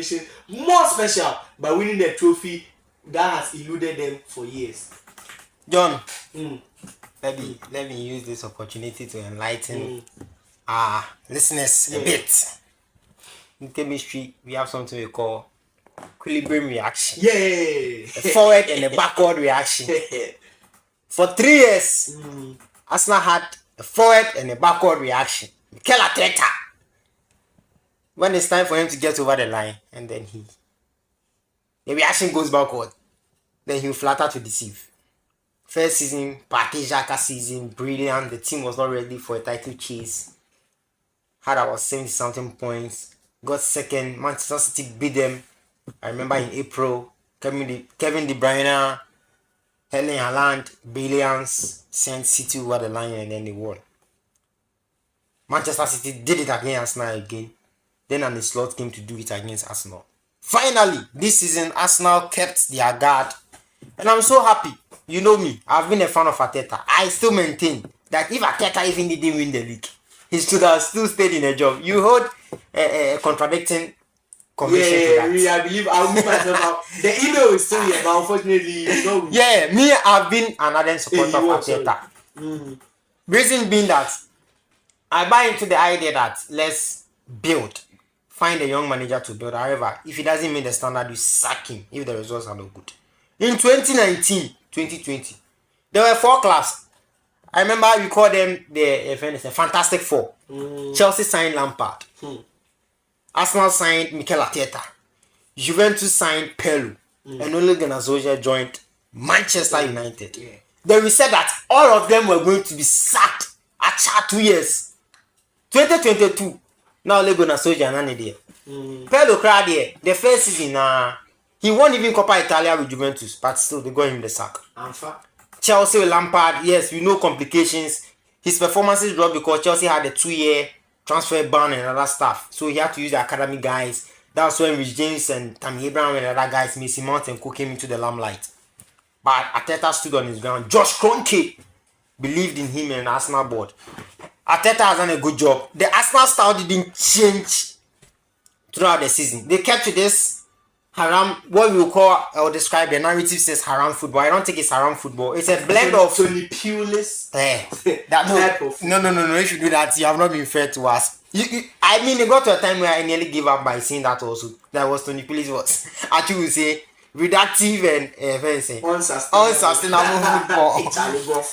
celebration more special by winning the trophy that has eluded them for years. John, let me use this opportunity to enlighten our listeners a bit. In chemistry, we have something we call equilibrium reaction. Yeah. A forward and a backward reaction. For 3 years, Arsenal had a forward and a backward reaction. Mikel Arteta. When it's time for him to get over the line, and then the reaction goes backward. Then he'll flatter to deceive. First season, Partey Xhaka season, brilliant. The team was not ready for a title chase. Had about 70-something points. Got second. Manchester City beat them. I remember in April, Kevin De Bruyne, Erling Haaland, brilliance, sent City over the line, and then they won. Manchester City did it against Arsenal again. Then an slot came to do it against Arsenal. Finally, this season, Arsenal kept their guard. And I'm so happy. You know me, I've been a fan of Arteta. I still maintain that if Arteta even didn't win the league, he should have still stayed in the job. You hold a contradicting conviction to that. Yeah, I believe I'll move myself out. The email is still here, but unfortunately, you know. Yeah, me, I've been an ardent supporter of Arteta. Reason being that I buy into the idea that let's build. Find a young manager to build. However, if he doesn't meet the standard, you sack him if the results are not good. In 2019-2020, there were 4 clubs. I remember we called them the Fantastic Four. Chelsea signed Lampard. Arsenal signed Mikel Arteta. Juventus signed Pirlo. And Ole Gunnar Solskjaer joined Manchester United. Then we said that all of them were going to be sacked after 2 years. 2022. Now Ole Gunnar Solskjaer none there. Pirlo cried there. The first season, he won even Coppa Italia with Juventus, but still they got him the sack. Chelsea with Lampard, yes, we know complications. His performances dropped because Chelsea had a 2-year transfer ban and other stuff. So he had to use the academy guys. That's when Rich James and Tammy Abraham and other guys, Mason Mount and Co came into the limelight. But Arteta stood on his ground. Josh Kroenke believed in him and the Arsenal board. Arteta has done a good job. The Arsenal style didn't change throughout the season. They kept to this haram, what we will call or describe, the narrative says haram football. I don't think it's haram football. It's a blend of Tony Pulis. No. If you do that, you have not been fair to us. I mean, it got to a time where I nearly gave up by saying that also. That was Tony Pulis was. Actually, we say reductive and unsustainable football.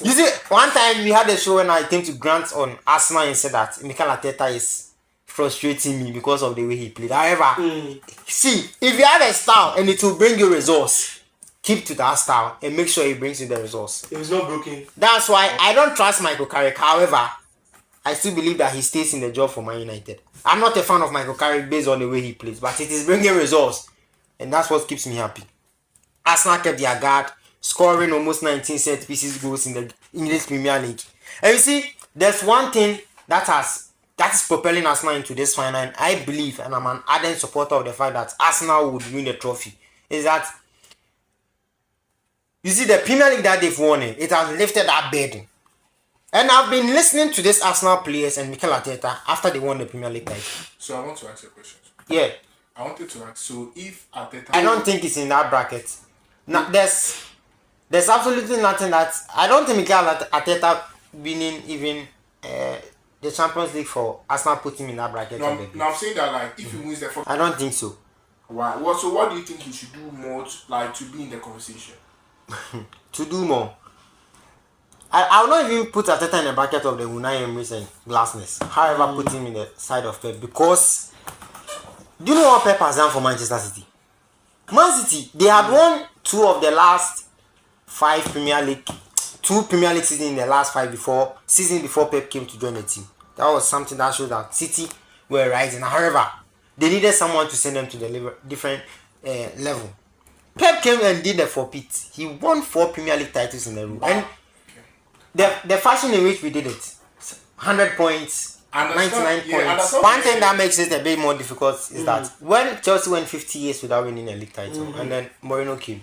You see, one time we had a show when I came to Grant on Arsenal and said that Mikel Arteta is frustrating me because of the way he played. However, see, if you have a style and it will bring you results, keep to that style and make sure it brings you the results. It was not broken. That's why I don't trust Michael Carrick. However, I still believe that he stays in the job for Man United. I'm not a fan of Michael Carrick based on the way he plays, but it is bringing results, and that's what keeps me happy. Arsenal kept their guard, scoring almost 19 set pieces goals in the English Premier League. And you see, there's one thing that is propelling Arsenal into this final, and I believe, and I'm an ardent supporter of the fact that Arsenal would win the trophy, is that you see the Premier League that they've won it has lifted that burden. And I've been listening to this Arsenal players and Mikel Arteta after they won the Premier League title. So I want to ask you a question. Yeah. I wanted to ask, so if Arteta... I don't think it's in that bracket. Now, there's absolutely nothing that... I don't think Mikel Arteta winning even the Champions League for Arsenal put him in that bracket. No, I'm saying that, like, if he wins the first... I don't think so. Why? So what do you think he should do more to be in the conversation? To do more. I will not even put Arteta in the bracket of the Unai Emery and Glasness. However, put him in the side of Pep, because do you know what Pep has done for Manchester City? Man City, they had won 2 of the last 5 Premier League, 2 Premier League seasons in the last 5 seasons before Pep came to join the team. That was something that showed that City were rising. However, they needed someone to send them to the different level. Pep came and did the 4-pit. He won 4 Premier League titles in a row. And the fashion in which we did it, 100 points, 99 points. One thing that makes it a bit more difficult is that when Chelsea went 50 years without winning a league title, and then Mourinho came,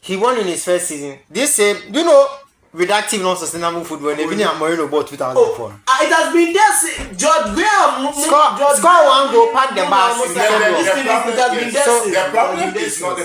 he won in his first season. This same, reductive non-sustainable food when even in Moreno bought 2004. It has been there. George Graham score one goal, pack the bus. The problem is not